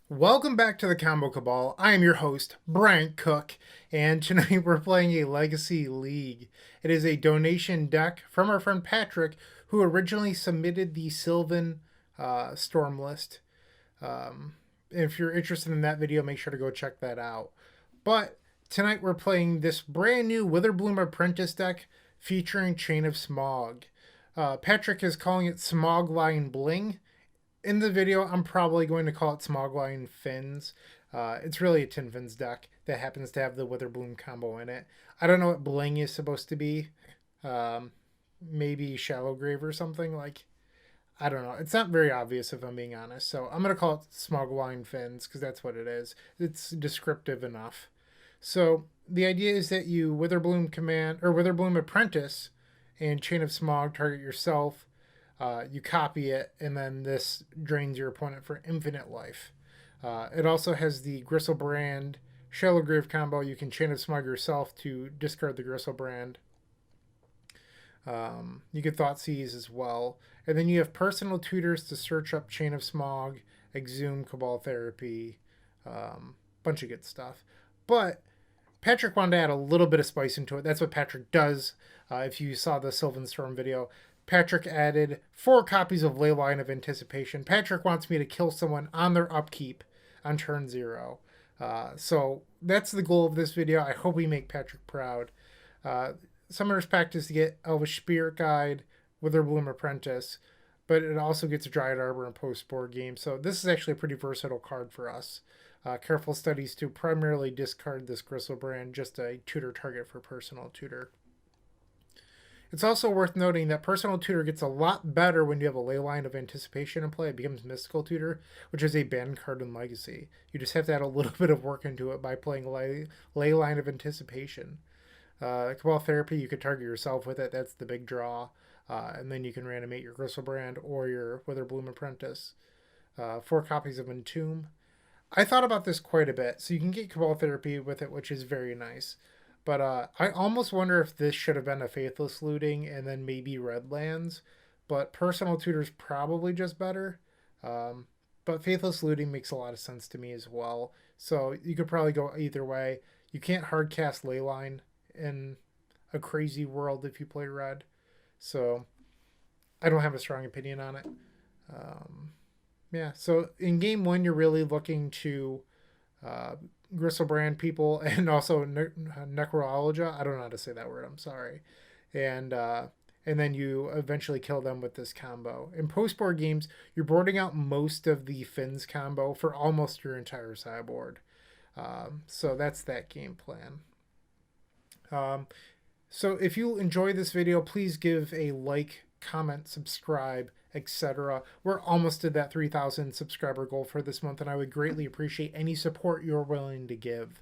Welcome back to the Combo Cabal. I am your host, Bryant Cook, and tonight we're playing a Legacy League. It is a donation deck from our friend Patrick, who originally submitted the Sylvan Storm list. If you're interested in that video, make sure to go check that out. But tonight we're playing this brand new Witherbloom Apprentice deck featuring Chain of Smog. Patrick is calling it SmogLine Bling. In the video, I'm probably going to call it SmogLine Fins. It's really a Tinfins deck that happens to have the Witherbloom combo in it. I don't know what Bling is supposed to be. Um, Maybe Shallow Grave or something. I don't know. It's not very obvious if I'm being honest. So I'm going to call it SmogLine Fins because that's what it is. It's descriptive enough. So the idea is that you Witherbloom command or Witherbloom Apprentice and Chain of Smog target yourself. You copy it, and then this drains your opponent for infinite life. It also has the Griselbrand Shallow Grave combo. You can Chain of Smog yourself to discard the Griselbrand. You can Thought Seize as well. And then you have Personal Tutors to search up Chain of Smog, Exhume, Cabal Therapy, bunch of good stuff. But Patrick wanted to add a little bit of spice into it. That's what Patrick does. If you saw the Sylvan Storm video, Patrick added 4 copies of Leyline of Anticipation. Patrick wants me to kill someone on their upkeep on turn 0. So that's the goal of this video. I hope we make Patrick proud. Summoner's Pact is to get Elvish Spirit Guide, Witherbloom Apprentice, but it also gets a Dryad Arbor and post-board game. So this is actually a pretty versatile card for us. Careful studies to primarily discard this Griselbrand, just a tutor target for Personal Tutor. It's also worth noting that Personal Tutor gets a lot better when you have a Leyline of Anticipation in play. It becomes Mystical Tutor, which is a banned card in Legacy. You just have to add a little bit of work into it by playing Leyline of Anticipation. Cabal Therapy, you could target yourself with it. That's the big draw. And then you can reanimate your Griselbrand or your Witherbloom Apprentice. 4 copies of Entomb. I thought about this quite a bit. So you can get Cabal Therapy with it, which is very nice. But I almost wonder if this should have been a Faithless Looting and then maybe Red Lands. But Personal Tutor's probably just better. But Faithless Looting makes a lot of sense to me as well. So you could probably go either way. You can't hardcast Leyline in a crazy world if you play red. So I don't have a strong opinion on it. Yeah, so in game 1, you're really looking to Griselbrand people and also Necrologia. I don't know how to say that word. I'm sorry. And then you eventually kill them with this combo. In post-board games, you're boarding out most of the Fins combo for almost your entire sideboard. So that's that game plan. So if you enjoy this video, please give a like, comment, subscribe, etc. We're almost at that 3,000 subscriber goal for this month, and I would greatly appreciate any support you're willing to give.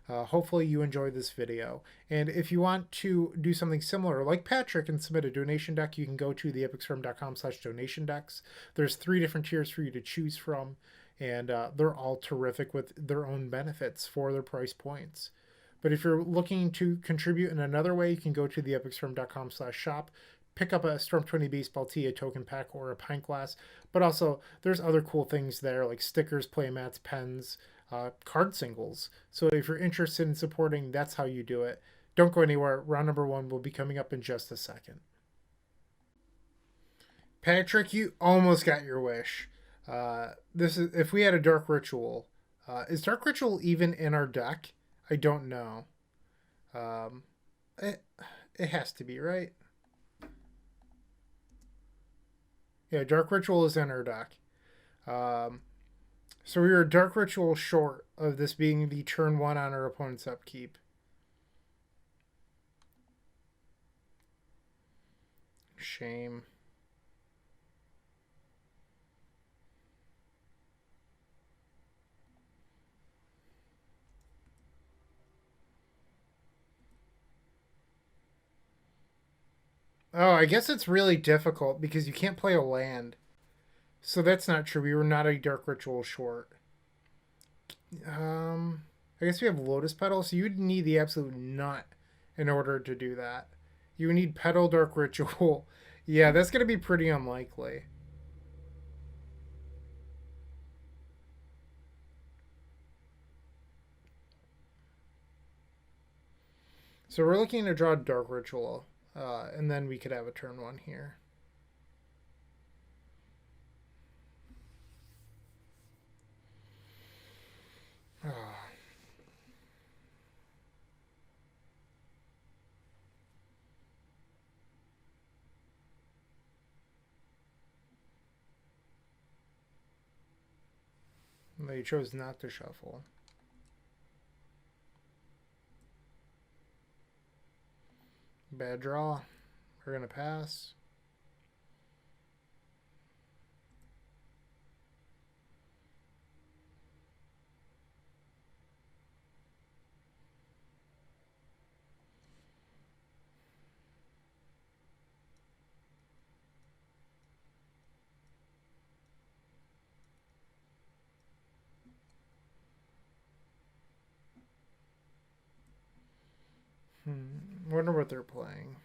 Hopefully you enjoyed this video. And if you want to do something similar, like Patrick, and submit a donation deck, you can go to theepicsfirm.com/donation decks. There's 3 different tiers for you to choose from, and they're all terrific with their own benefits for their price points. But if you're looking to contribute in another way, you can go to theepicsfirm.com/shop, pick up a Storm 20 baseball tee, a token pack, or a pint glass. But also, there's other cool things there like stickers, playmats, pens, card singles. So if you're interested in supporting, that's how you do it. Don't go anywhere. Round number 1 will be coming up in just a second. Patrick, you almost got your wish. This is if we had a Dark Ritual. Is Dark Ritual even in our deck? I don't know. It has to be, right? Yeah, Dark Ritual is in our deck. So we were Dark Ritual short of this being the turn 1 on our opponent's upkeep. Shame. Oh, I guess it's really difficult because you can't play a land. So that's not true. We were not a Dark Ritual short. I guess we have Lotus Petal, so you'd need the absolute nut in order to do that. You would need Petal Dark Ritual. Yeah, that's going to be pretty unlikely. So we're looking to draw Dark Ritual, and then we could have a turn 1 here. They chose not to shuffle. Bad draw. We're going to pass. Wonder what they're playing.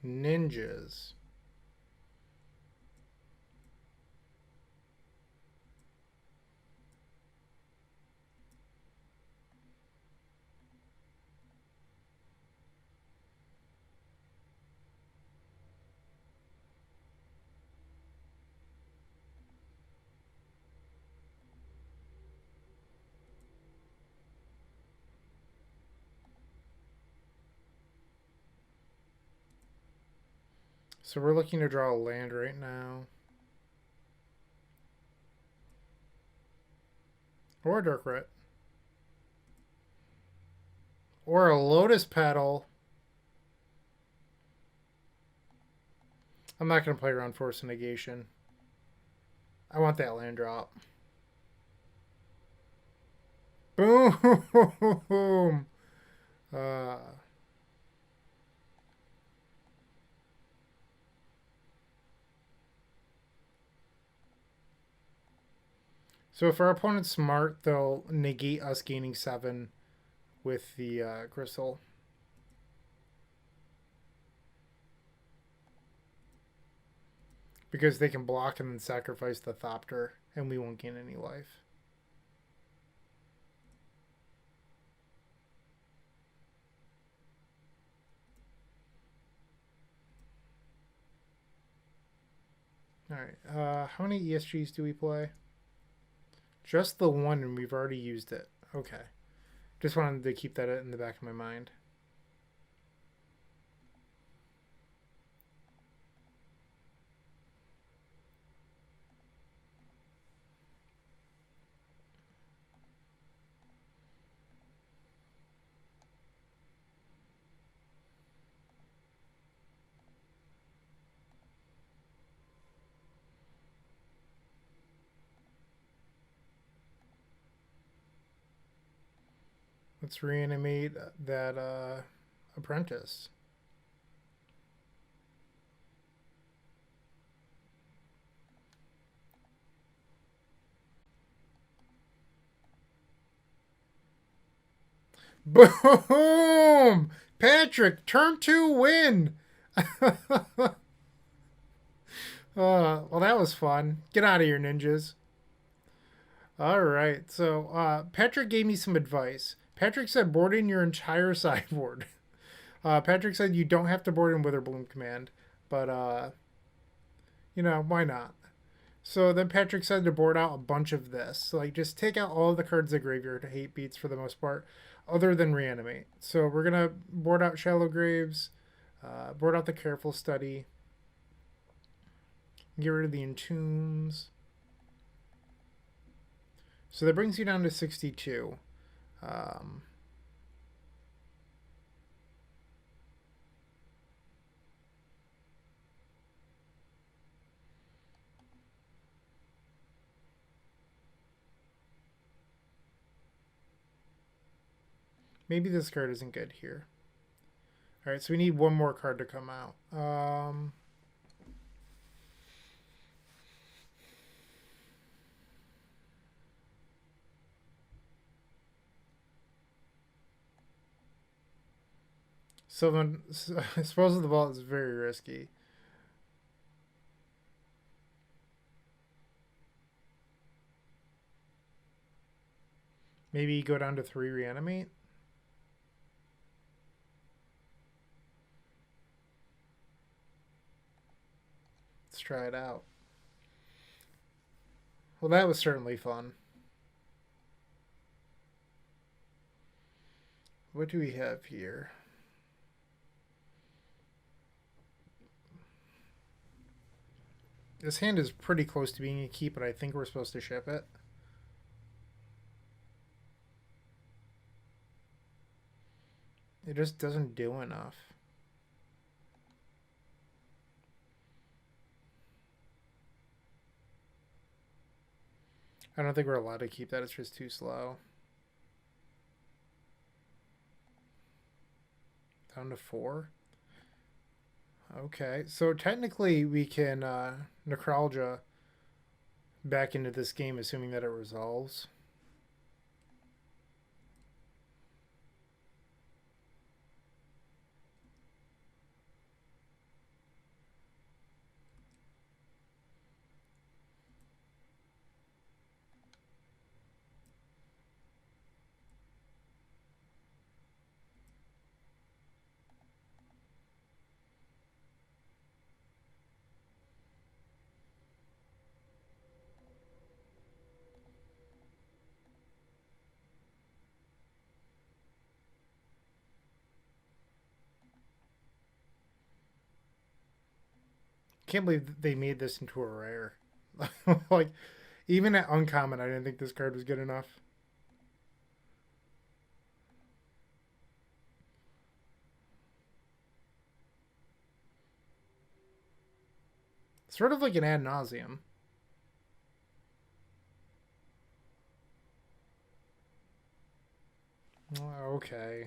Ninjas. So we're looking to draw a land right now. Or a Dark Ret. Or a Lotus Petal. I'm not going to play around Force of Negation. I want that land drop. Boom! So if our opponent's smart, they'll negate us gaining 7 with the Crystal. Because they can block and then sacrifice the Thopter, and we won't gain any life. Alright, how many ESGs do we play? Just the one, and we've already used it. Okay. Just wanted to keep that in the back of my mind. Let's reanimate that Apprentice. Boom! Patrick, turn 2 win! Well, that was fun. Get out of here, ninjas. All right, so Patrick gave me some advice. Patrick said board in your entire sideboard. Patrick said you don't have to board in Witherbloom command, but you know, why not? So then Patrick said to board out a bunch of this. Like, just take out all of the cards the graveyard hate beats for the most part, other than Reanimate. So we're going to board out Shallow Graves, board out the Careful Study, get rid of the Entombs. So that brings you down to 62. Maybe this card isn't good here. All right, so we need one more card to come out. Sylvan, Spoils of the Vault is very risky. Maybe go down to 3 reanimate. Let's try it out. Well, that was certainly fun. What do we have here? This hand is pretty close to being a keep, but I think we're supposed to ship it. It just doesn't do enough. I don't think we're allowed to keep that. It's just too slow. Down to 4. Okay, so technically we can Necrologia back into this game, assuming that it resolves. Can't believe they made this into a rare. Like, even at uncommon, I didn't think this card was good enough. Sort of like an ad nauseum. Okay.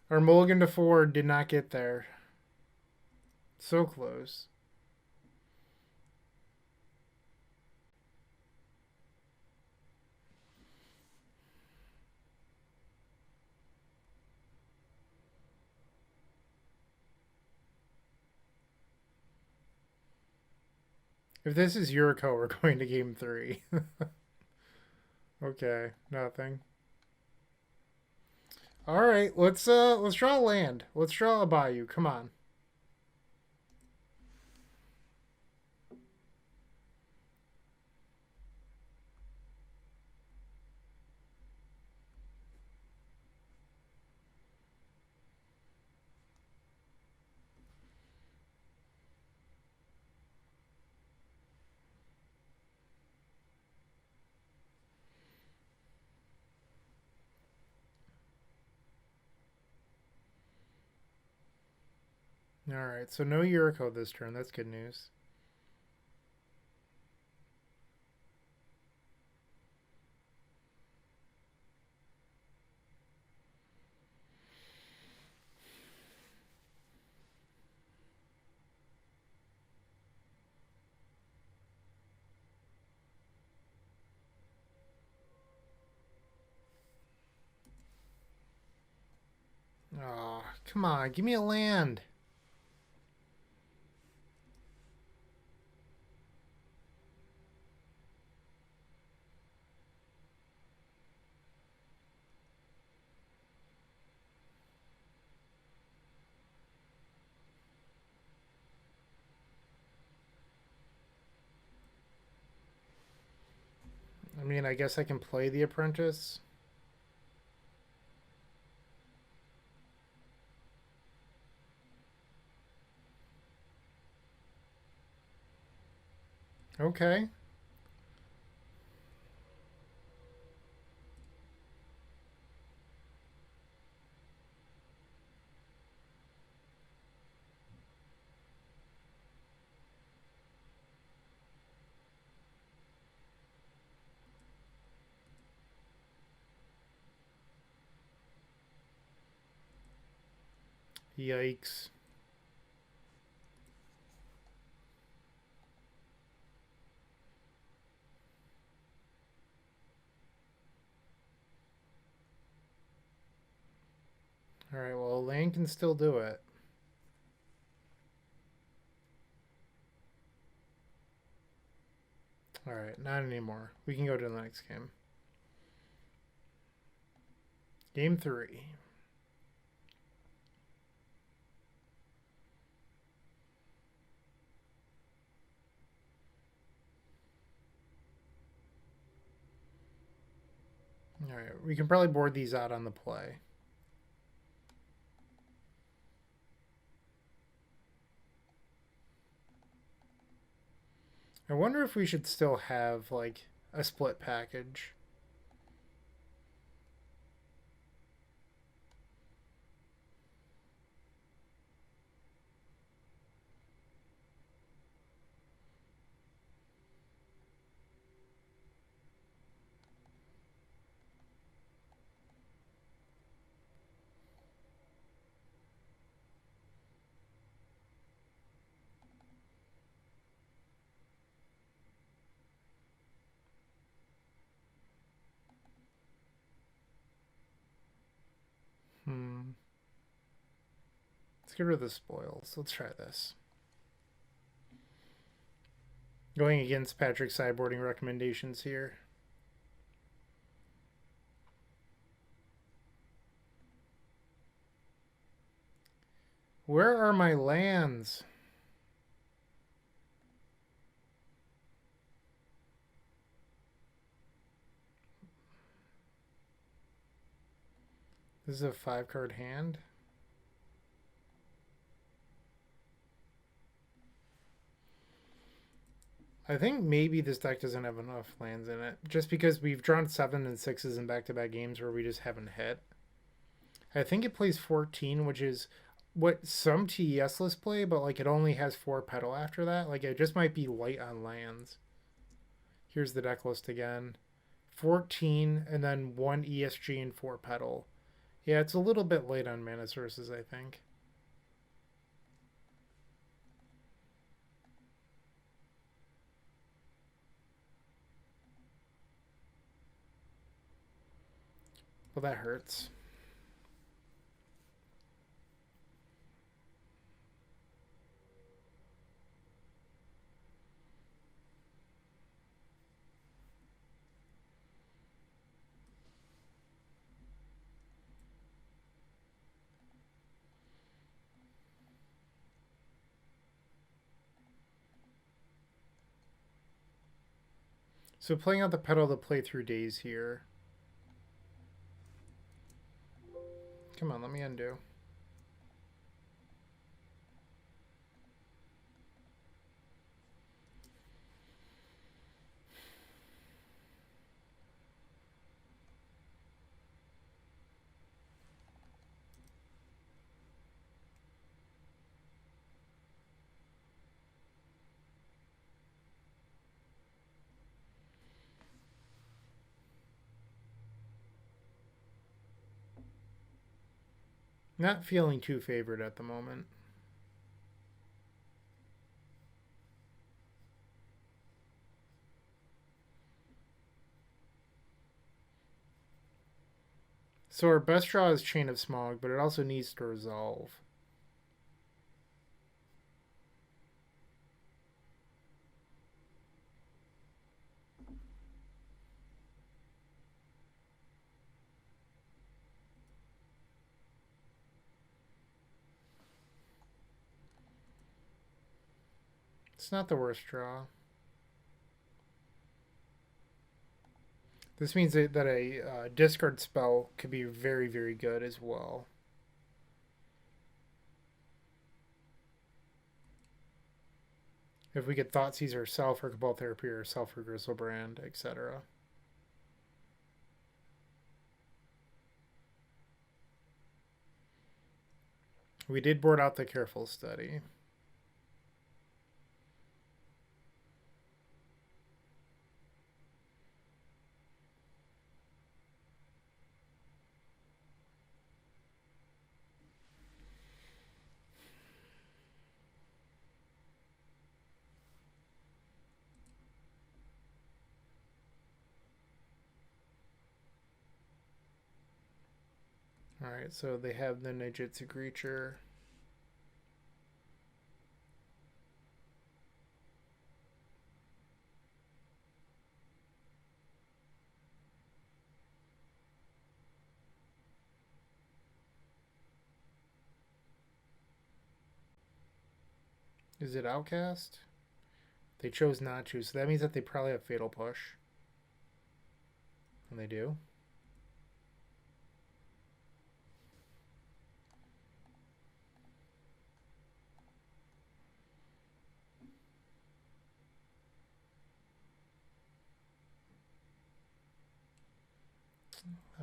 Our mulligan to 4 did not get there. So close. If this is Yuriko, we're going to game 3. Okay, nothing. All right, let's draw a land. Let's draw a bayou. Come on. All right, so no Yuriko this turn. That's good news. Oh, come on, give me a land. I mean, I guess I can play the Apprentice. Okay. Yikes. All right, well, land can still do it. All right, not anymore. We can go to the next game. Game 3. Alright, we can probably board these out on the play. I wonder if we should still have, like, a split package. Let's get rid of the spoils. Let's try this. Going against Patrick's sideboarding recommendations here. Where are my lands? This is a 5-card hand. I think maybe this deck doesn't have enough lands in it, just because we've drawn 7 and 6s in back-to-back games where we just haven't hit. I think it plays 14, which is what some TES lists play, but like it only has 4 petal after that. Like it just might be light on lands. Here's the deck list again. 14 and then 1 ESG and 4 petal. Yeah, it's a little bit late on mana sources, I think. Well, that hurts. So playing out the petal to play through days here. Come on, let me undo. Not feeling too favored at the moment. So our best draw is Chain of Smog, but it also needs to resolve. It's not the worst draw. This means that a discard spell could be very, very good as well. If we get Thoughtseize ourselves for Cabal Therapy or ourselves for Griselbrand, etc. We did board out the Careful Study. Alright, so they have the Nijitsu Creature. Is it Outcast? They chose not to, so that means that they probably have Fatal Push. And they do.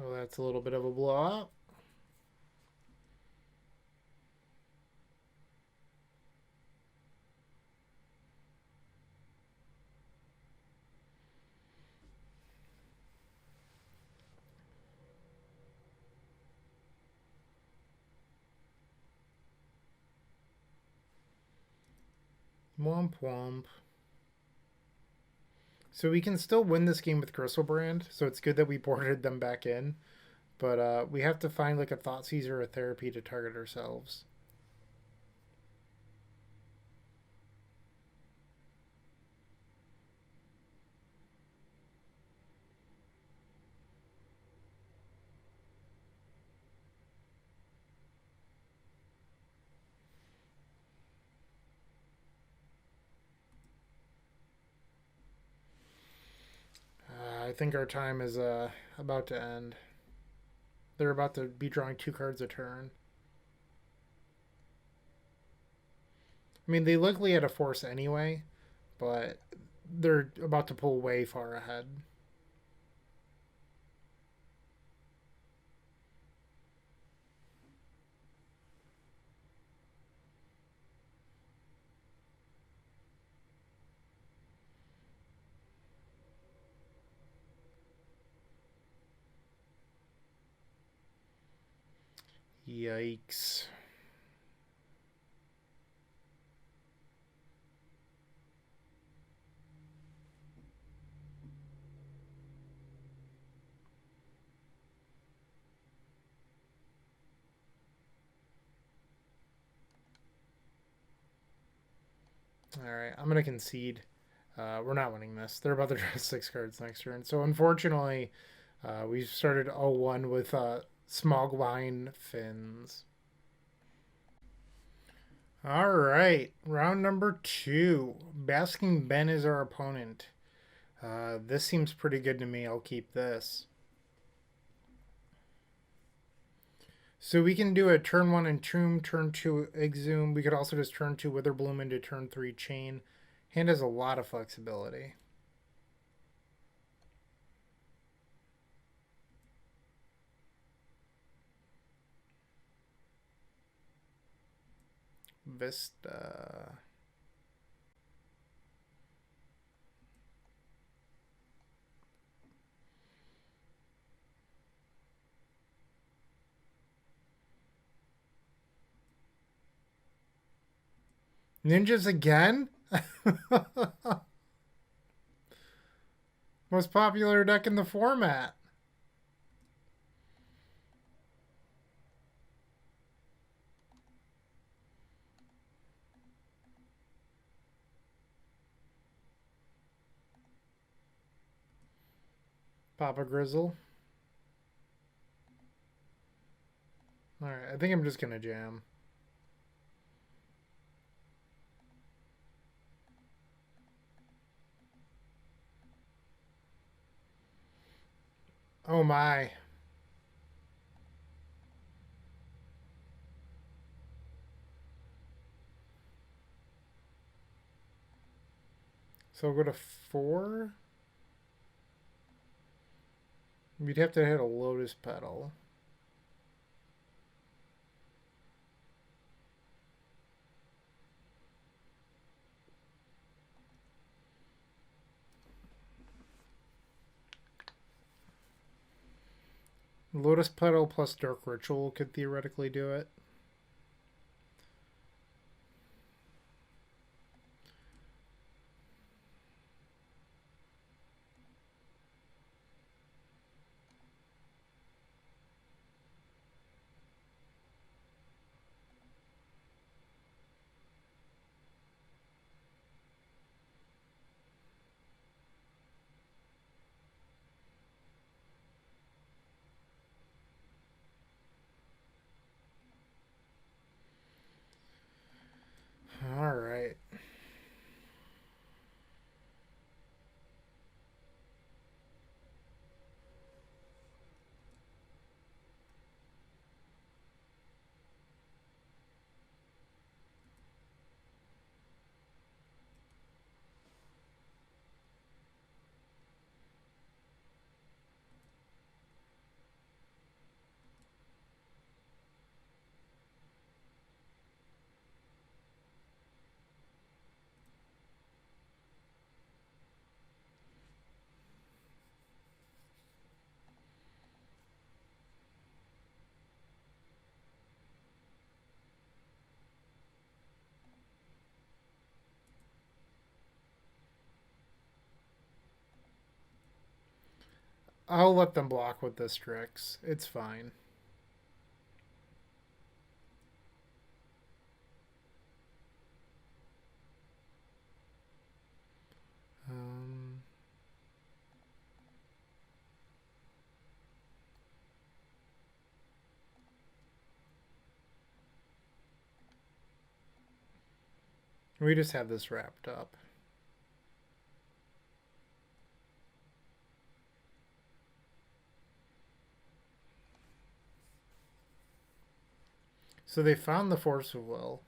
Oh, that's a little bit of a blowout. Womp womp. So we can still win this game with Griselbrand, so it's good that we boarded them back in. But we have to find like a Thoughtseize or a Therapy to target ourselves. I think our time is about to end. They're about to be drawing 2 cards a turn. I mean, they likely had a force anyway, but they're about to pull way far ahead. Yikes. Alright, I'm going to concede. We're not winning this. They're about to draw 6 cards next turn. So unfortunately, we started 0-1 with SmogLine Fins. Alright, round number 2. Baskingben is our opponent. This seems pretty good to me. I'll keep this. So we can do a turn 1 Entomb, turn 2 Exhume. We could also just turn 2 Witherbloom into turn 3 Chain. Hand has a lot of flexibility. Vista. Ninjas again? Most popular deck in the format. Papa Grizzle. Alright, I think I'm just going to jam. Oh my. So I'll go to 4. We'd have to hit a Lotus Petal. Lotus Petal plus Dark Ritual could theoretically do it. I'll let them block with the Strix. It's fine. We just have this wrapped up. So they found the Force of Will.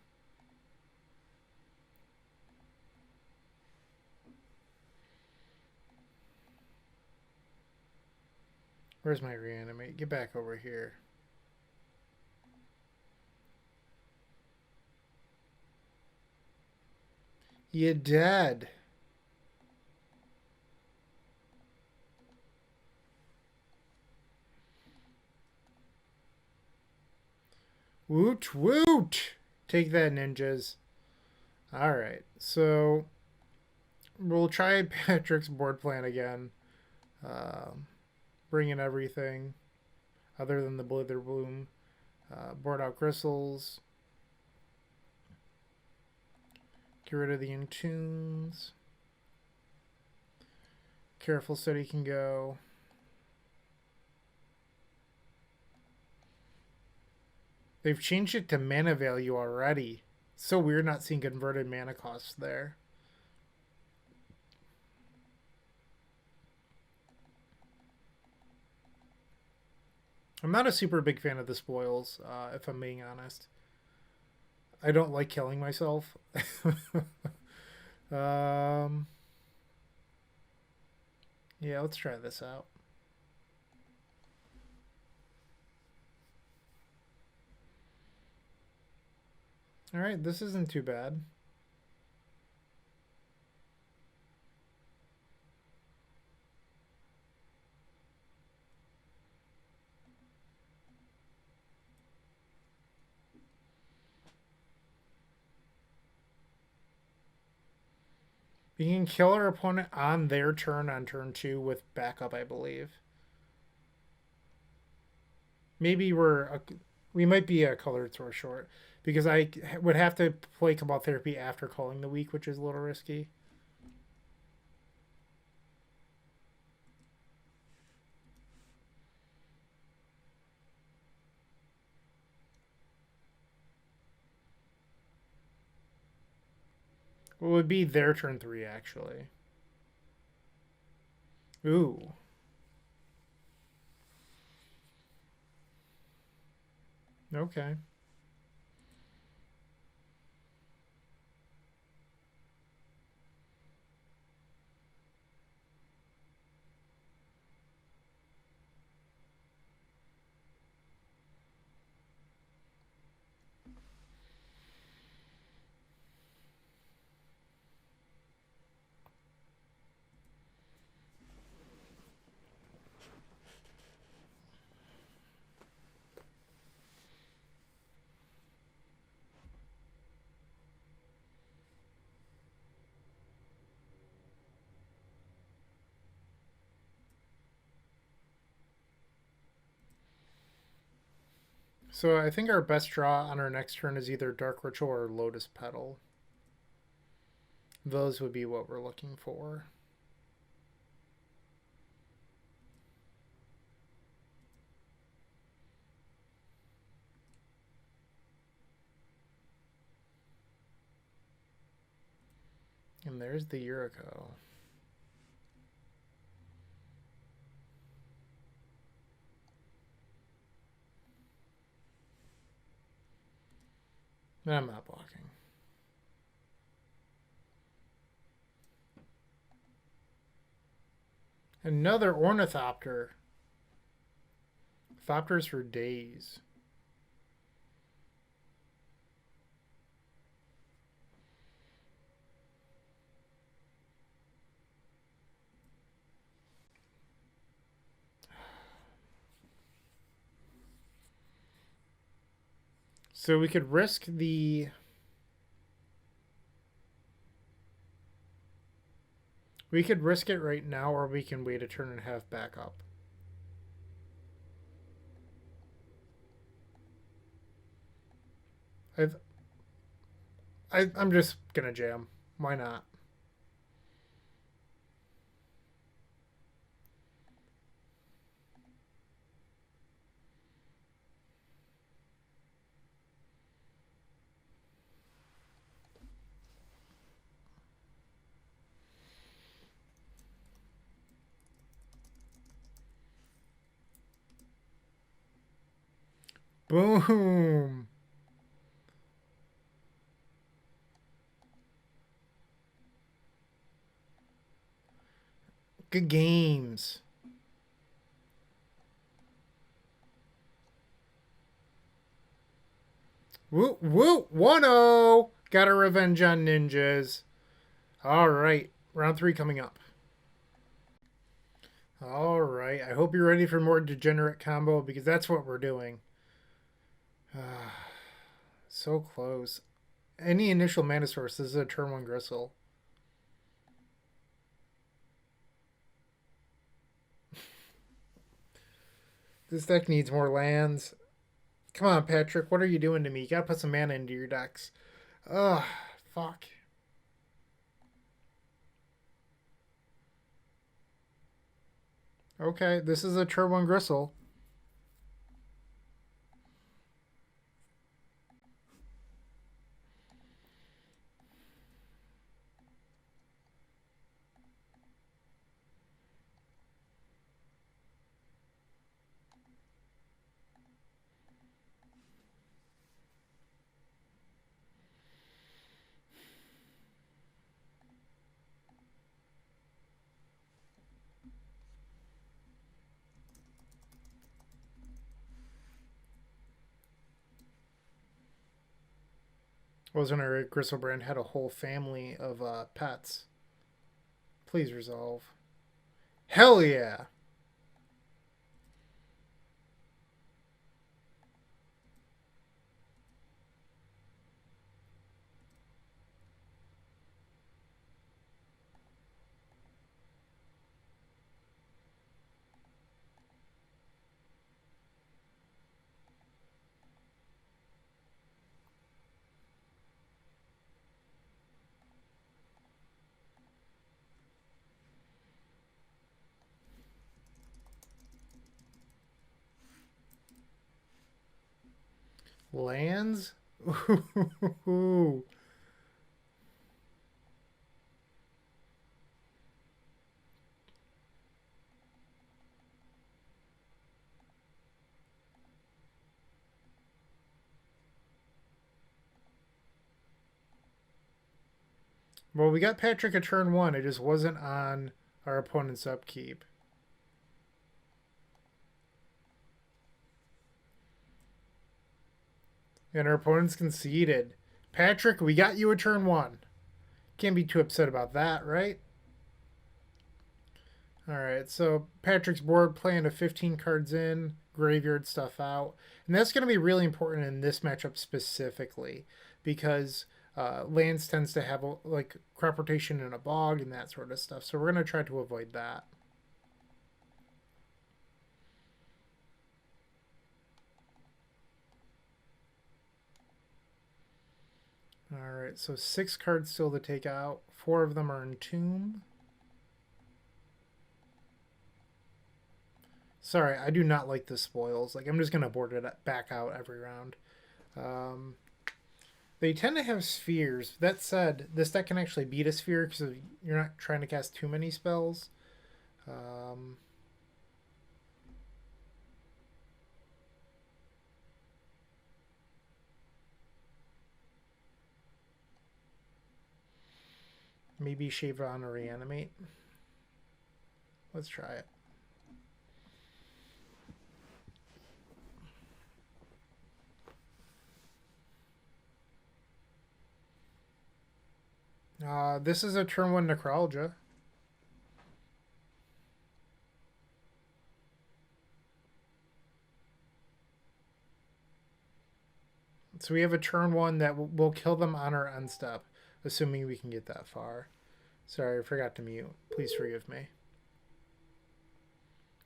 Where's my reanimate? Get back over here. You dead. Woot woot! Take that, ninjas. Alright, so we'll try Patrick's board plan again. Bring in everything other than the Witherbloom. Board out crystals. Get rid of the Intunes. Careful Study can go. They've changed it to mana value already. So weird not seeing converted mana costs there. I'm not a super big fan of the spoils, if I'm being honest. I don't like killing myself. Yeah, let's try this out. Alright, this isn't too bad. You can kill our opponent on their turn on turn 2 with backup, I believe. Maybe we might be a colored source short because I would have to play Cabal Therapy after calling the week, which is a little risky. Well, it would be their turn 3, actually. Ooh. Okay. So I think our best draw on our next turn is either Dark Ritual or Lotus Petal. Those would be what we're looking for. And there's the Yuriko. I'm not blocking. Another Ornithopter. Thopters for days. So we could risk the... We could risk it right now, or we can wait a turn and have backup. I'm just gonna jam. Why not? Boom. Good games. Woo, woo, 1-0. Got a revenge on ninjas. All right, round 3 coming up. All right, I hope you're ready for more degenerate combo because that's what we're doing. So close. Any initial mana source. This is a turn 1 Gristle. This deck needs more lands. Come on, Patrick. What are you doing to me? You gotta put some mana into your decks. Ugh, fuck. Okay, this is a turn 1 Gristle. Wasn't our Griselbrand had a whole family of pets? Please resolve. Hell yeah! Lands? Ooh. Well, we got Patrick at turn 1. It just wasn't on our opponent's upkeep. And our opponent's conceded. Patrick, we got you a turn 1. Can't be too upset about that, right? Alright, so Patrick's board playing a 15 cards in, graveyard stuff out. And that's going to be really important in this matchup specifically because lands tends to have like crop rotation in a bog and that sort of stuff. So we're going to try to avoid that. Alright, so 6 cards still to take out. 4 of them are in Tomb. Sorry, I do not like the spoils. Like, I'm just going to board it back out every round. They tend to have spheres. That said, this deck can actually beat a sphere because you're not trying to cast too many spells. Maybe Witherbloom Reanimate. Let's try it. This is a turn 1 Necrologia. So we have a turn 1 that will kill them on our end step, assuming we can get that far. Sorry, I forgot to mute. Please forgive me.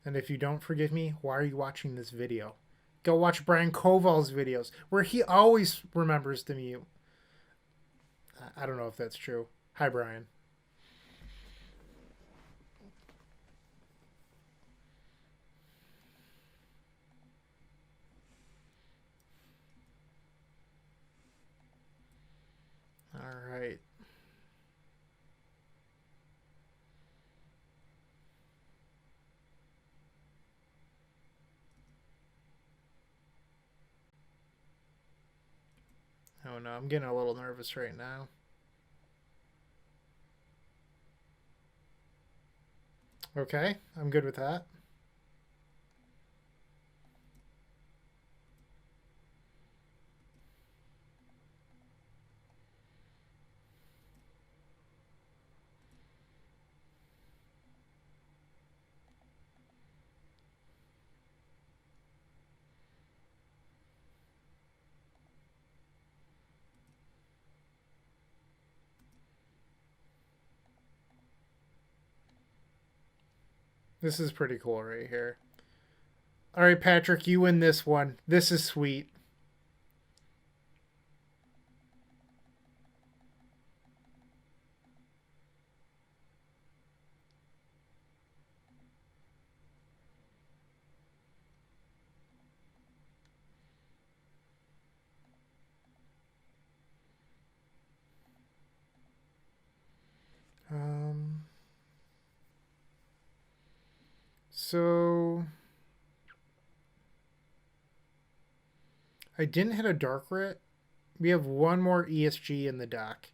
And if you don't forgive me, why are you watching this video? Go watch Brian Koval's videos, where he always remembers to mute. I don't know if that's true. Hi, Brian. All right. Oh no, I'm getting a little nervous right now. Okay, I'm good with that. This is pretty cool right here. All right, Patrick, you win this one. This is sweet. So I didn't hit a dark writ. We have one more ESG in the deck.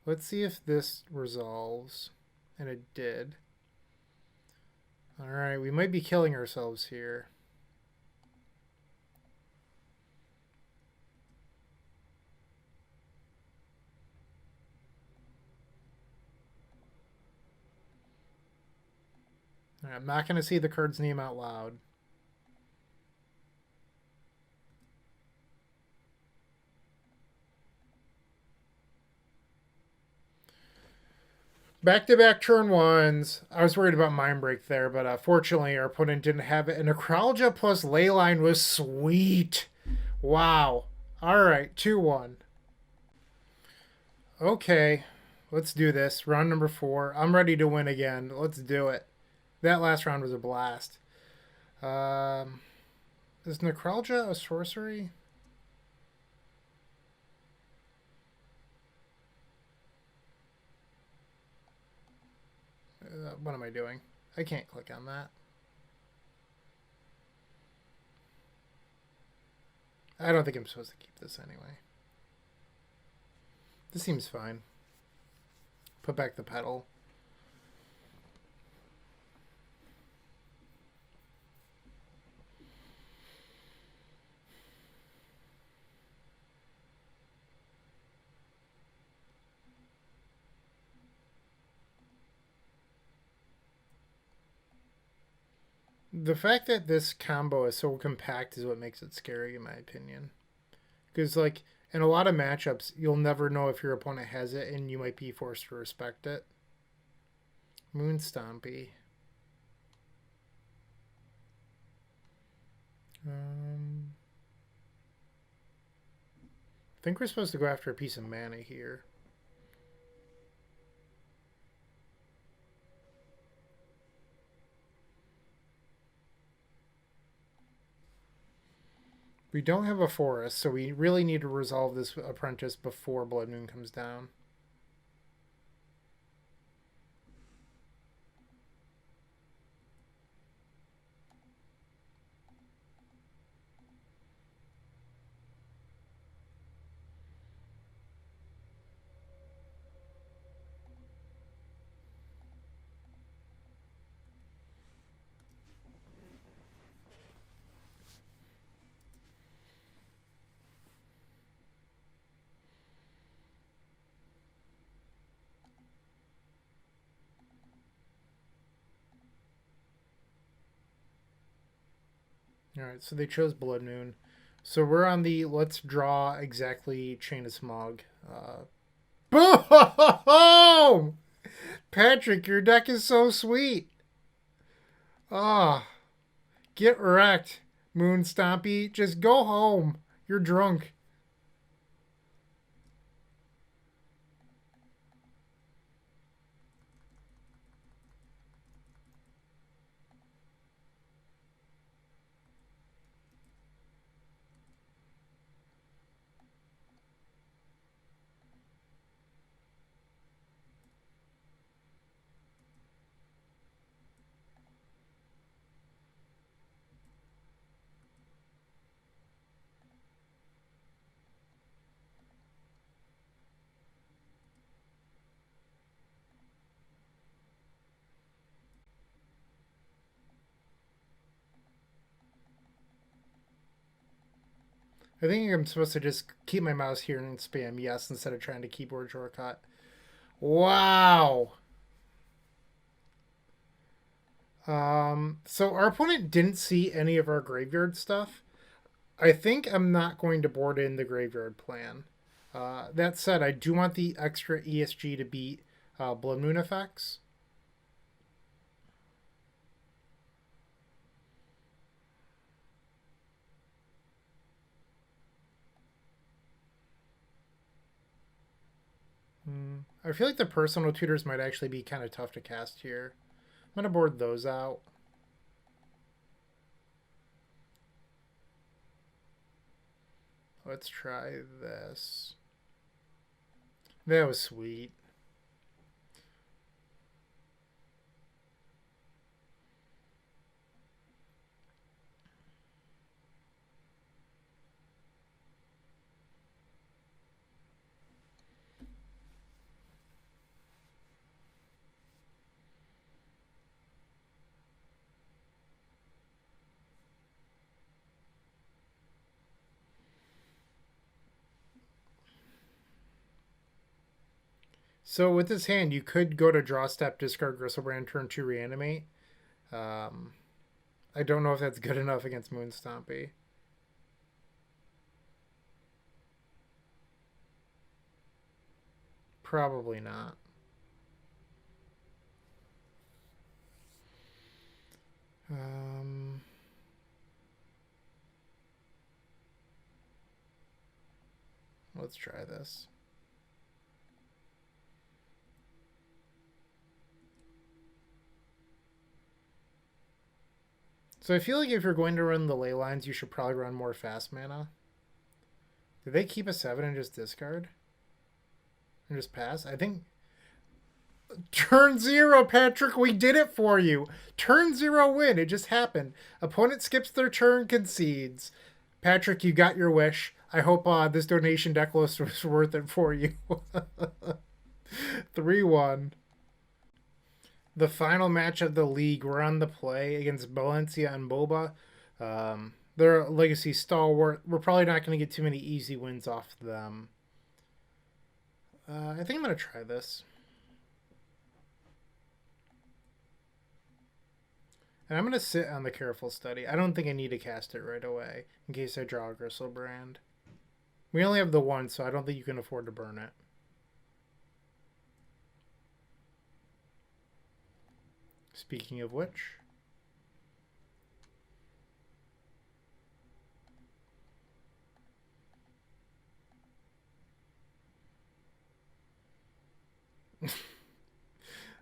Let's see if this resolves. And it did. Alright, we might be killing ourselves here. Right, I'm not going to see the card's name out loud. Back-to-back turn ones. I was worried about Mind Break there, but fortunately our opponent didn't have it. And Necrologia plus Leyline was sweet. Wow. Alright, 2-1. Okay, let's do this. Round number 4. I'm ready to win again. Let's do it. That last round was a blast. Is Necrologia a sorcery? What am I doing? I can't click on that. I don't think I'm supposed to keep this anyway. This seems fine. Put back the pedal. The fact that this combo is so compact is what makes it scary, in my opinion. Because, like, in a lot of matchups, you'll never know if your opponent has it, and you might be forced to respect it. Moon Stompy. I think we're supposed to go after a piece of mana here. We don't have a forest, so we really need to resolve this Apprentice before Blood Moon comes down. Alright, so they chose Blood Moon. So we're on the let's draw exactly Chain of Smog Boom! Patrick, your deck is so sweet. Ah, oh, get wrecked, Moon Stompy. Just go home. You're drunk. I think I'm supposed to just keep my mouse here and spam yes instead of trying to keyboard shortcut. Wow. So our opponent didn't see any of our graveyard stuff. I think I'm not going to board in the graveyard plan. That said, I do want the extra ESG to beat Blood Moon effects. I feel like the personal tutors might actually be kind of tough to cast here. I'm going to board those out. Let's try this. That was sweet. So with this hand, you could go to draw step, discard Griselbrand, turn 2, reanimate. I don't know if that's good enough against Moon Stompy. Probably not. Let's try this. So I feel like if you're going to run the ley lines, you should probably run more fast mana. Did they keep a 7 and just discard? And just pass? I think... Turn 0, Patrick! We did it for you! Turn 0 win! It just happened. Opponent skips their turn, concedes. Patrick, you got your wish. I hope this donation deck list was worth it for you. 3-1. The final match of the league, we're on the play against BalenciagaNBoba. They're a legacy stalwart. We're probably not going to get too many easy wins off them. I think I'm going to try this. And I'm going to sit on the Careful Study. I don't think I need to cast it right away in case I draw a Griselbrand. We only have the one, so I don't think you can afford to burn it. Speaking of which...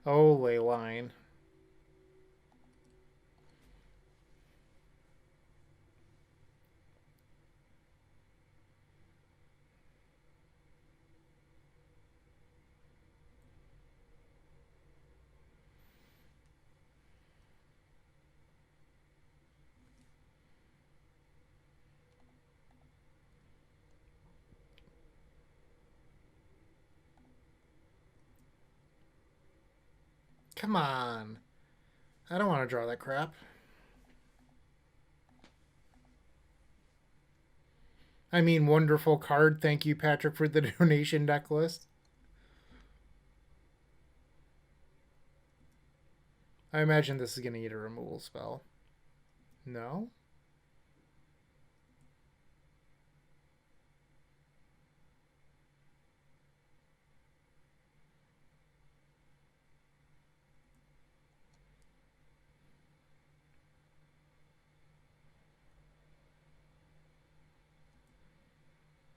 oh, Leyline. Come on. I don't want to draw that crap. I mean, wonderful card. Thank you, Patrick, for the donation deck list. I imagine this is going to need a removal spell. No?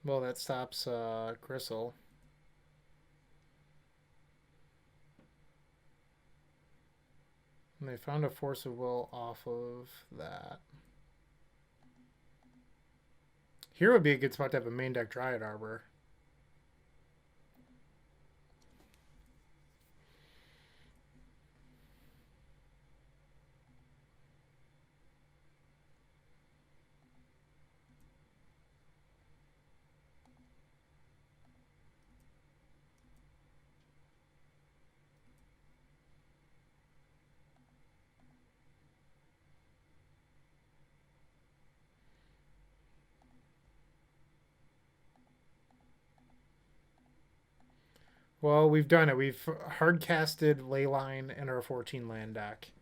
Well, that stops Gristle. And they found a Force of Will off of that. Here would be a good spot to have a main deck Dryad Arbor. Well, we've done it. We've hard casted Leyline in our 14 land deck.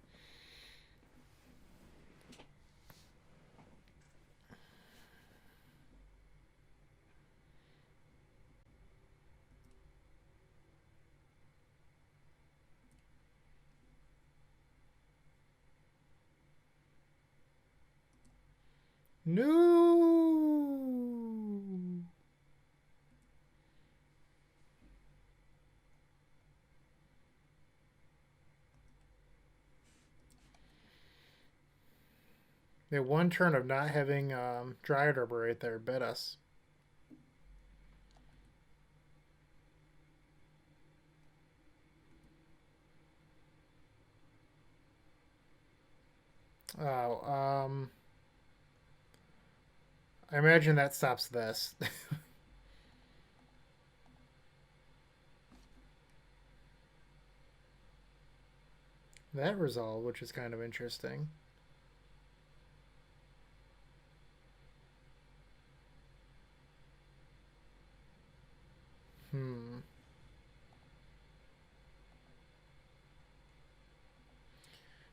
No. The one turn of not having Dryad Arbor right there bit us. Oh, I imagine that stops this. That resolve, which is kind of interesting.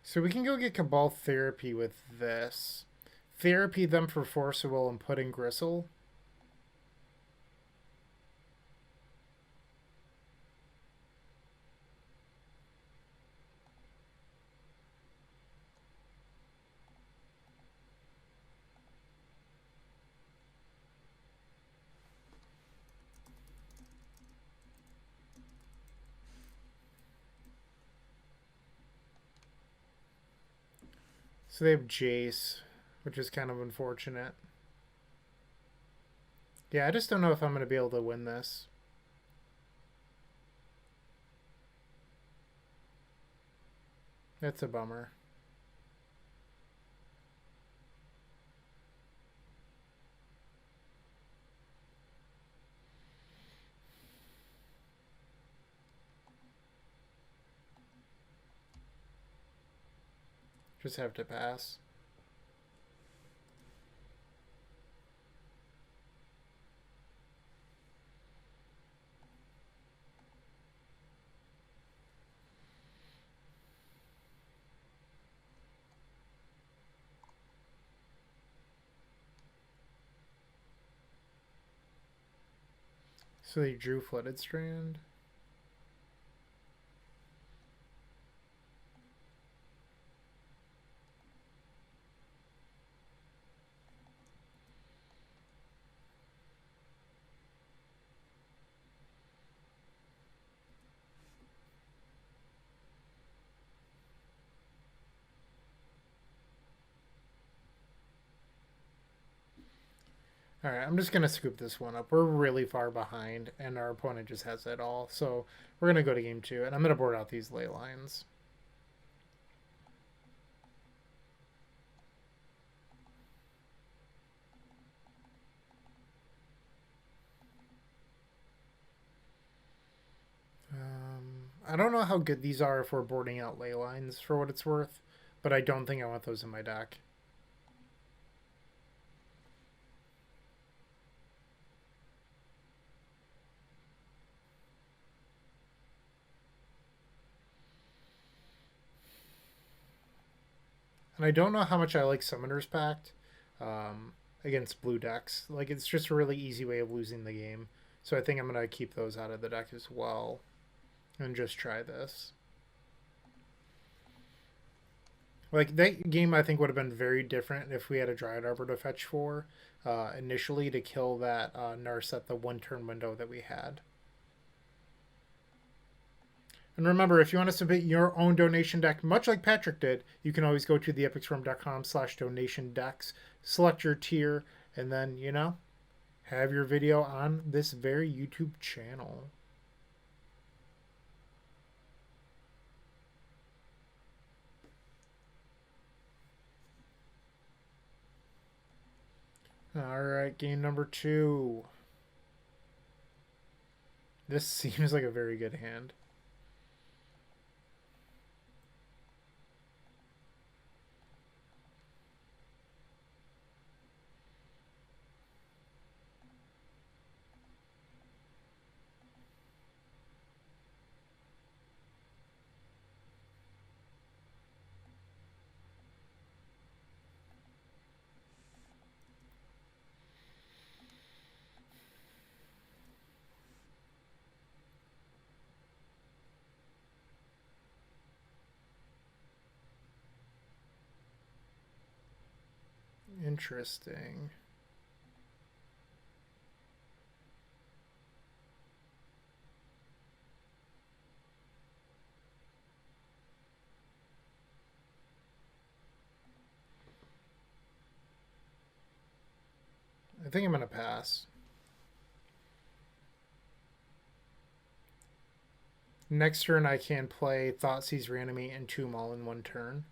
So we can go get Cabal Therapy with this. Therapy them for Force of Will and put in Gristle. So they have Jace, which is kind of unfortunate. Yeah, I just don't know if I'm going to be able to win this. That's a bummer. Just have to pass. So they drew Flooded Strand. All right, I'm just going to scoop this one up. We're really far behind, and our opponent just has it all. So we're going to go to game 2, and I'm going to board out these ley lines. I don't know how good these are if we're boarding out ley lines for what it's worth, but I don't think I want those in my deck. And I don't know how much I like Summoner's Pact against blue decks. Like, it's just a really easy way of losing the game. So I think I'm going to keep those out of the deck as well and just try this. Like, that game, I think, would have been very different if we had a Dryad Arbor to fetch for initially to kill that nurse at the 1 turn window that we had. And remember, if you want to submit your own donation deck, much like Patrick did, you can always go to theepicswarm.com/donation decks, select your tier, and then, have your video on this very YouTube channel. All right, game number 2. This seems like a very good hand. Interesting. I think I'm going to pass. Next turn, I can play Thoughtseize Reanimate and Tomb all in 1 turn.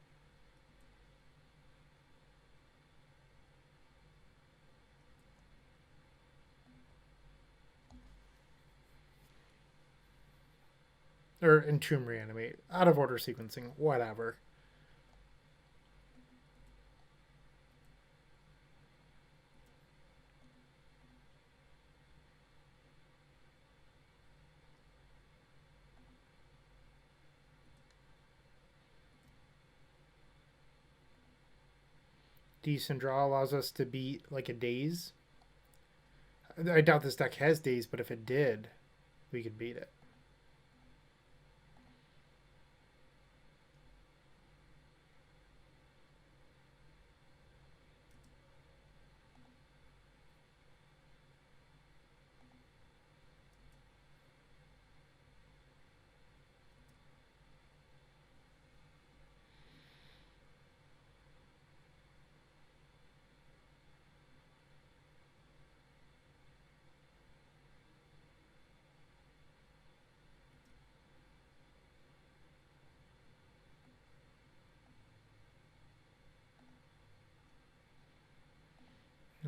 Or Entomb Reanimate. Out of order sequencing. Whatever. Decent draw allows us to beat like a Daze. I doubt this deck has Daze, but if it did, we could beat it.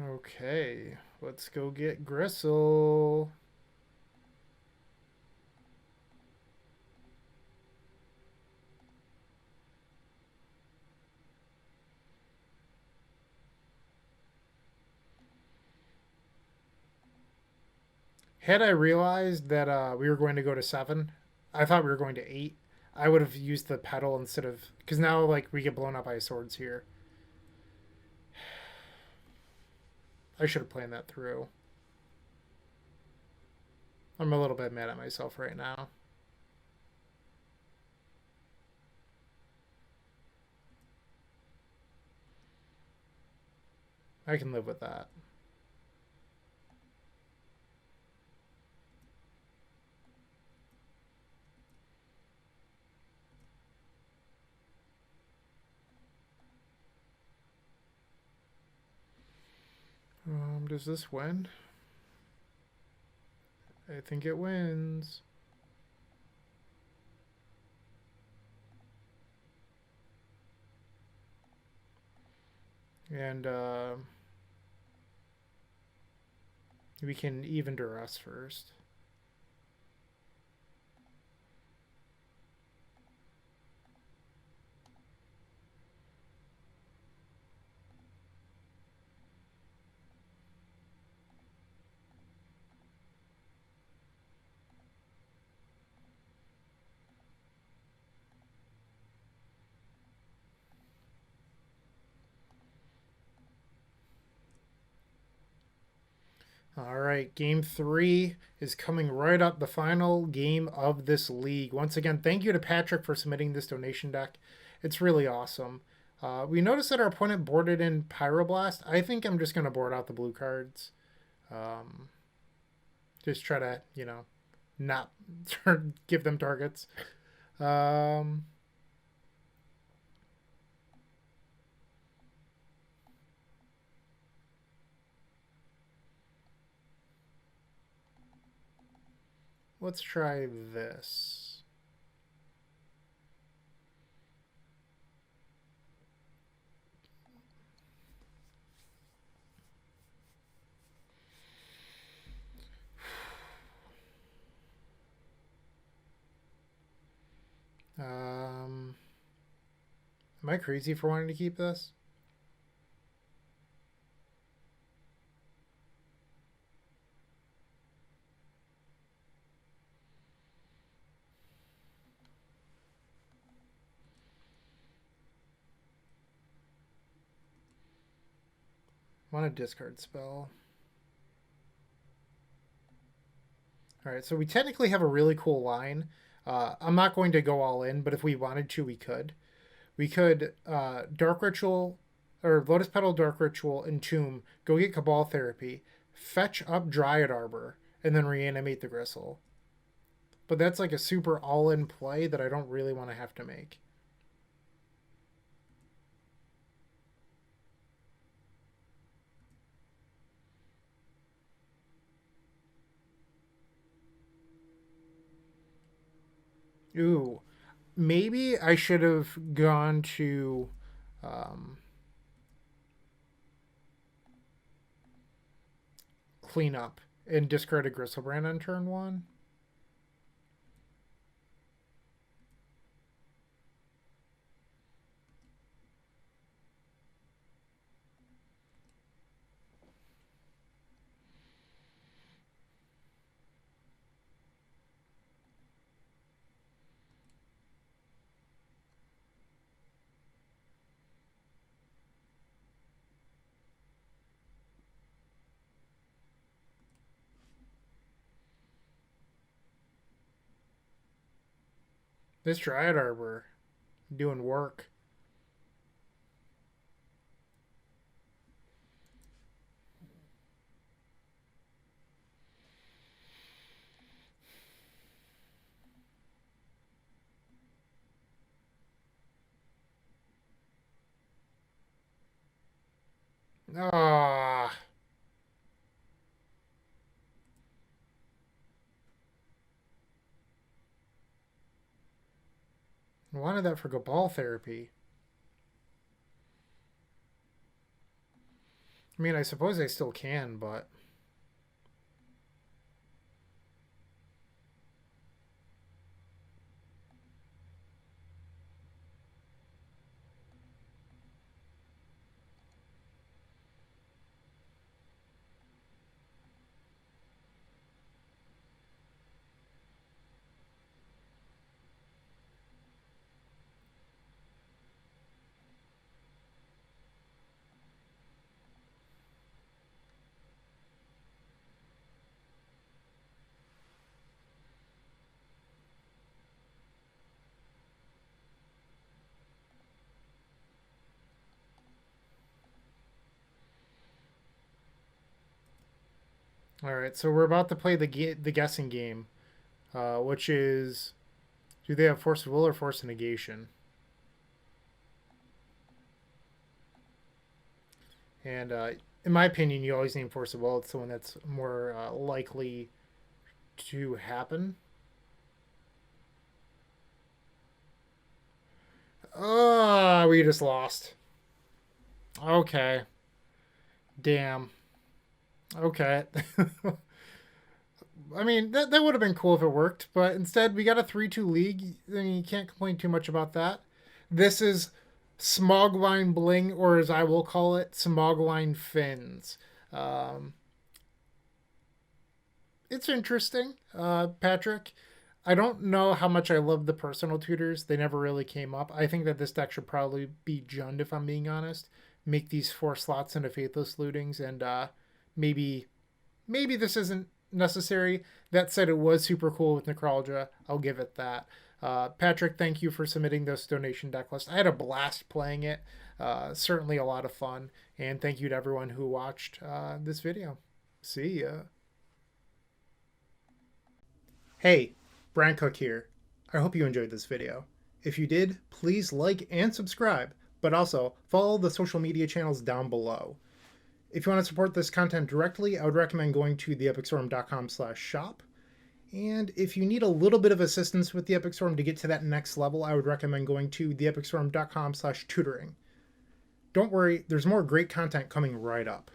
Okay, let's go get Gristle. Had I realized that we were going to go to 7, I thought we were going to 8. I would have used the pedal instead of, because now like we get blown up by swords here. I should have planned that through. I'm a little bit mad at myself right now. I can live with that. Does this win? I think it wins. And we can even duress first. All right, game 3 is coming right up, the final game of this league. Once again, thank you to Patrick for submitting this donation deck. It's really awesome. We noticed that our opponent boarded in Pyroblast. I think I'm just going to board out the blue cards. Um, just try to, not give them targets. Um, let's try this. Am I crazy for wanting to keep this? I want a discard spell. All right, so we technically have a really cool line. I'm not going to go all in, but if we wanted to, we could. We could Dark Ritual or Lotus Petal Dark Ritual Entomb, go get Cabal Therapy, fetch up Dryad Arbor, and then reanimate the Gristle. But that's like a super all in play that I don't really want to have to make. Ooh, maybe I should have gone to clean up and discard a Griselbrand on turn one. This Dryad Arbor doing work. Ah, I wanted that for Cabal Therapy. I mean, I suppose I still can, but all right. So we're about to play the guessing game, which is, do they have Force of Will or Force of Negation? And in my opinion, you always need Force of Will. It's the one that's more likely to happen. Oh, we just lost. Okay. Damn. Okay. I mean, that would have been cool if it worked, but instead we got a 3-2 league, and you can't complain too much about that. This is SmogLine Bling, or as I will call it, SmogLine Fins. Um, it's interesting, Patrick. I don't know how much I love the personal tutors. They never really came up. I think that this deck should probably be Jund, if I'm being honest. Make these 4 slots into Faithless Lootings, and maybe this isn't necessary. That said, it was super cool with Necrologia. I'll give it that. Patrick, thank you for submitting this donation deck list. I had a blast playing it. Certainly a lot of fun. And thank you to everyone who watched this video. See ya. Hey, Brian Cook here. I hope you enjoyed this video. If you did, please like and subscribe, but also follow the social media channels down below. If you want to support this content directly, I would recommend going to theepicstorm.com/shop. And if you need a little bit of assistance with the Epic Storm to get to that next level, I would recommend going to theepicstorm.com/tutoring. Don't worry, there's more great content coming right up.